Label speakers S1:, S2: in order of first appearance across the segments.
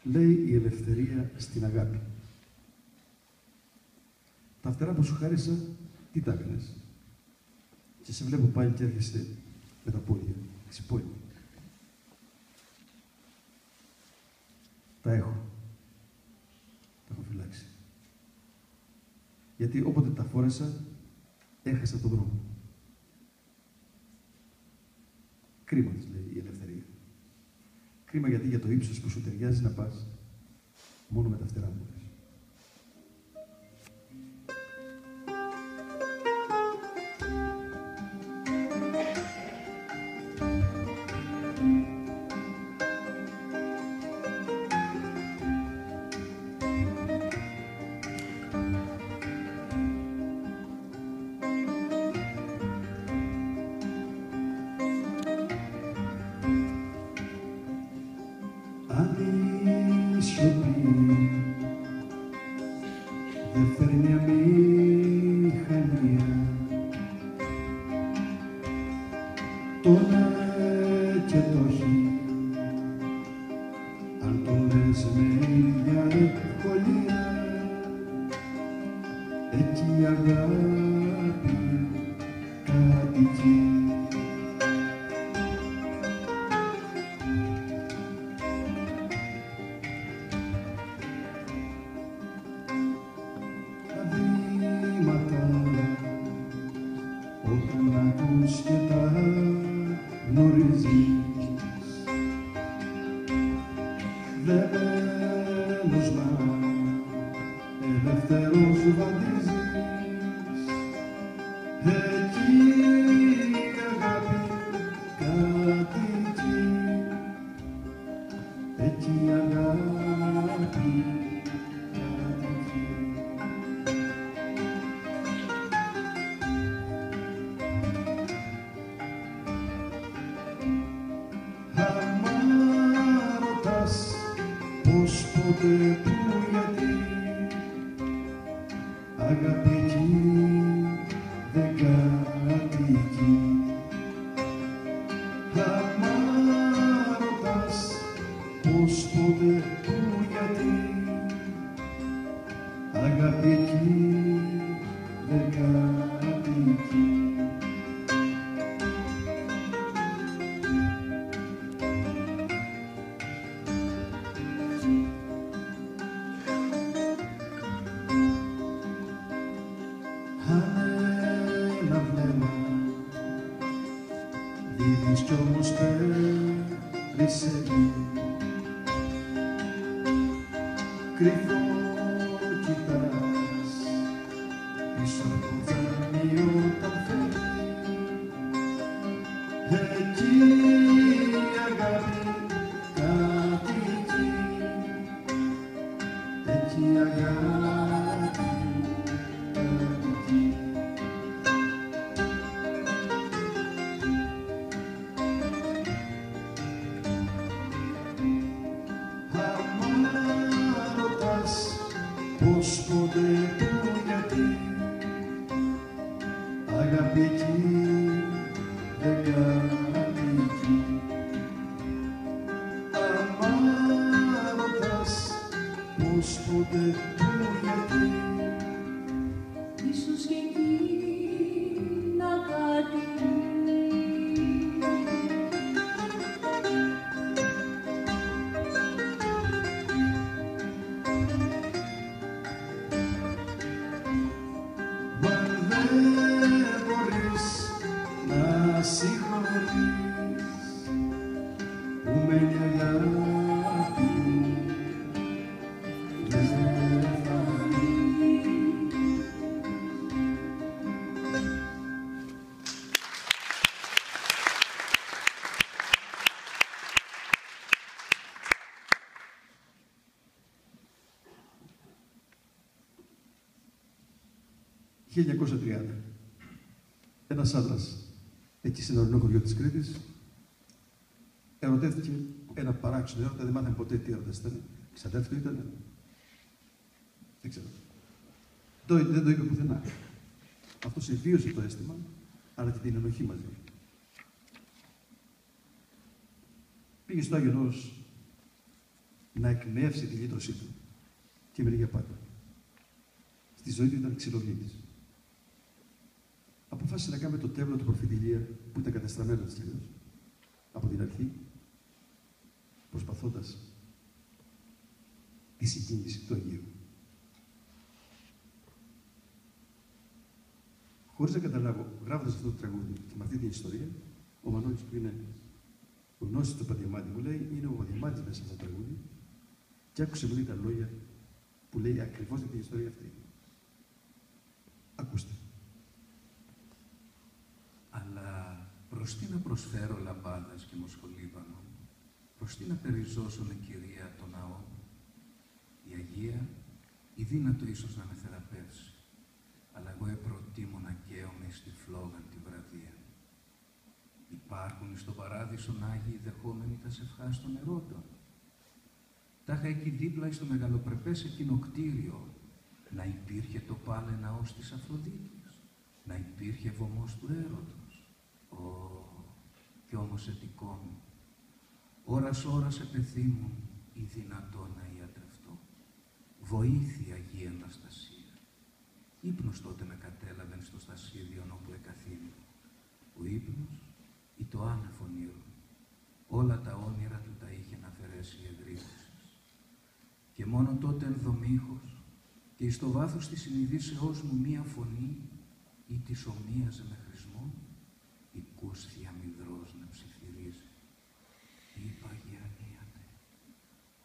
S1: λέει η ελευθερία στην αγάπη. Τα φτερά που σου χάρισα, τι τα έκανες? Και σε βλέπω πάλι και έρχεσαι με τα πόδια, ξυπόλυμα. Τα έχω. Τα έχω φυλάξει. Γιατί όποτε τα φόρεσα, έχασα τον δρόμο. Κρίμα, της λέει η ελευθερία. Κρίμα γιατί για το ύψος που σου ταιριάζει να πας μόνο με τα φτερά μου. Δεν φέρει μια μηχανία, το ναι και το χει, αν το λες με ίδια ευκολία, εκεί η αγάπη κατοικεί. Όταν ακούς και τα γνωρίζεις, δεμένος να ελεύθερος βαδίζεις, εκεί η αγάπη κατοικεί, εκεί η αγάπη κατοικεί. Πώς, πότε, πού, γιατί, αγάπη εκεί δεν κατοικεί. Άμα ρωτάς πώς, πότε, πού, γιατί, αγάπη εκεί δεν κατοικεί. Ένα βλέμμα δίδεις κι όμως περισσεύει, κρυφό κοιτάς πίσω από το τζάμι όταν φεύγει, εκεί η αγάπη κατοικεί, εκεί η αγάπη. Πώς, πότε, πού, γιατί, αγάπη εκεί δεν κατοικεί. Άμα ρωτάς πώς, πότε, πού, γιατί,
S2: ίσως και εκεί να κατοικεί.
S1: Να συγχωρείς που μένει αγάπη δεν θα φύγει. 1930. Ένας άντρας εκεί στην ορεινό χωριό της Κρήτης ερωτεύτηκε ένα παράξενο έρωτα, δεν μάθαμε ποτέ τι έρωτας ήταν. Ξαδέρφη ήταν. Δεν ξέρω. Δεν το είπε πουθενά. Αυτός ευβίωσε το αίσθημα, αλλά και την ενοχή μαζί. Πήγε στο Άγιον Όρος να εκμεύσει τη λύτρωσή του. Και μεριά πάντα. Στη ζωή του ήταν ξυλογλύτης. Αποφάσισε να κάνει το τέβλο του προφήτη Ηλία, που ήταν κατεστραμμένο της τελείως. Από την αρχή, προσπαθώντας τη συγκίνηση του Αγίου. Χωρίς να καταλάβω, γράφοντας αυτό το τραγούδι και με αυτή την ιστορία, ο Μανώλης, που είναι γνώση του Παδιαμάτη, μου λέει: είναι ο Παδιαμάτης μέσα στο τραγούδι, και άκουσε μου τα λόγια που λέει ακριβώς την ιστορία αυτή. Ακούστε.
S3: Αλλά προς τι να προσφέρω λαμπάδας και μοσχολίβανο, προς τι να περιζώσω με κυρία το ναό. Η Αγία, η δύνατο ίσως να με θεραπεύσει, αλλά εγώ προτίμω να καίομαι στη φλόγαν τη βραδία. Υπάρχουν στο παράδεισον Άγιοι δεχόμενοι τα σευχάς των ερώτων. Τάχα εκεί δίπλα στο μεγαλοπρεπές εκείνο κτίριο, να υπήρχε το πάλε ναός της Αφροδίτης, να υπήρχε βωμός του έρωτος. Κι όμως ετικών, ώρας επεθύμουν ή δυνατό να ιατρευτώ. Βοήθεια, Αγία Αναστασία. Ύπνος τότε με κατέλαβεν στο στασίδιον όπου εκαθήμουν. Ο ύπνος ή το άνευ ονείρων. Όλα τα όνειρα του τα είχε να αφαιρέσει η εγρήγορσης. Και μόνο τότε ενδομήχος και εις το βάθος της συνειδήσεώς μου μία φωνή ή της ομοίαζε με χρησμό, οικούς θειαμυδρός να ψιθυρίζει. Είπα, Γιαννίατε,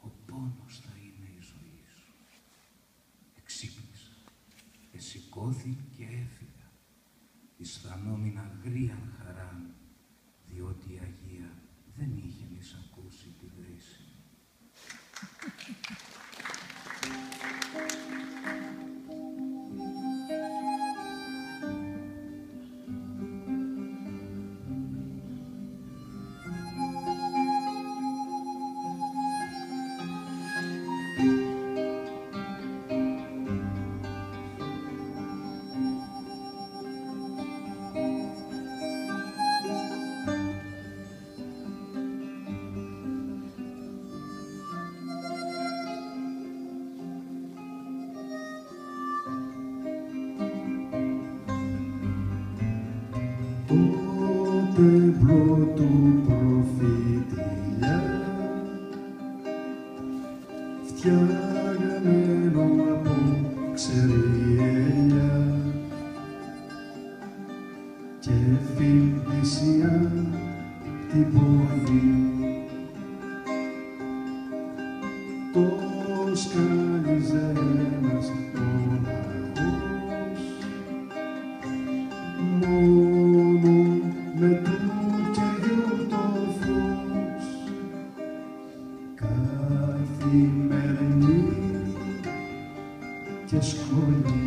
S3: ο πόνος θα είναι η ζωή σου. Εξύπνησα, εσηκώθη και έφυγα, αισθανόμην αγρίαν χαράν, διότι η Αγία δεν είχε νησακούσει τη βρύση.
S1: τέμπλο του προφήτη Ηλιά, φτιαγμένο από ξερή ελιά και φιλπλησία την πόδι. Το σκάλιζε ένας μοναχός, μόνο με του κεριού το φως, καθημερινή και σχολή.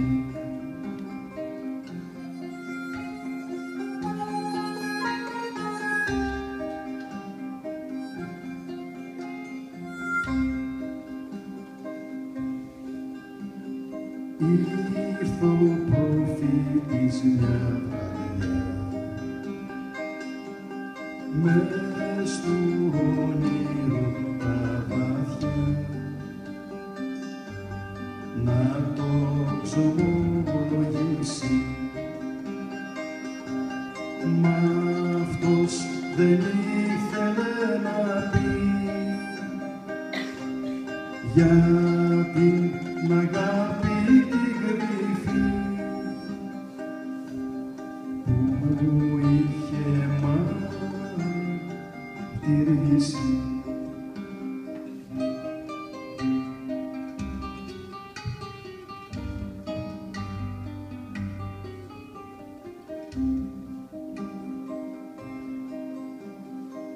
S1: Ήρθε ο προφήτης μια βραδιά, μες του όνειρου τα βαθιά, να το ξομολογήσει. Μα αυτός δεν ήθελε να πει για την αγάπη την κρυφή που είχε μαρτυρήσει.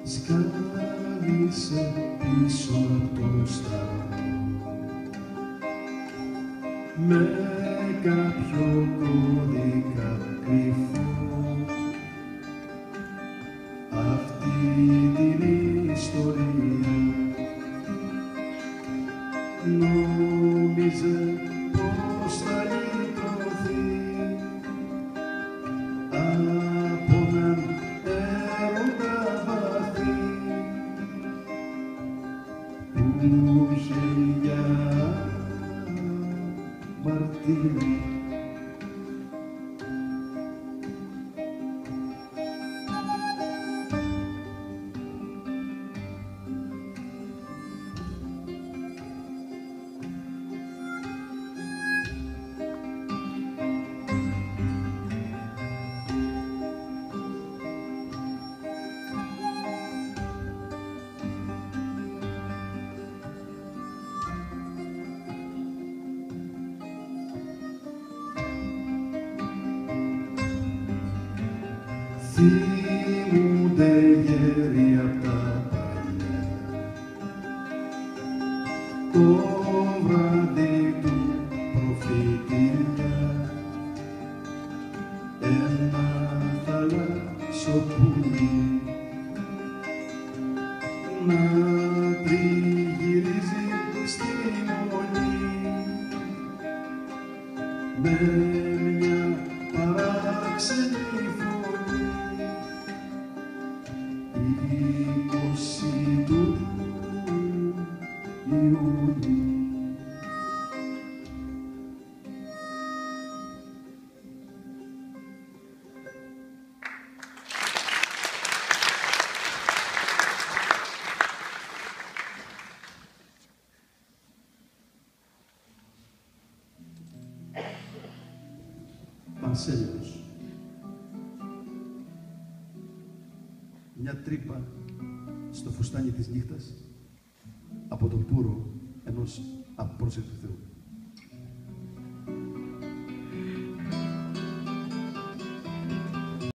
S1: Σκάλισε πίσω απ' το σταυρό με κάποιο κώδικα κρυφό αυτή την ιστορία. Νόμιζε πως θα λυτρωθεί από έναν έρωτα βαθύ που μου χέρια μαρτύρι. Θυμούνται γέροι απ' τα παλιά το βράδυ του προφητήρια, ένα θαλάσσο πουλί να τριγυρίζει στη μονή με μια παράξενη φωνή. 20 του Ιουνίου. Πανσέλινος. Μια τρύπα στο φουστάνι της νύχτας από τον πούρο ενός απρόσεκτου Θεού.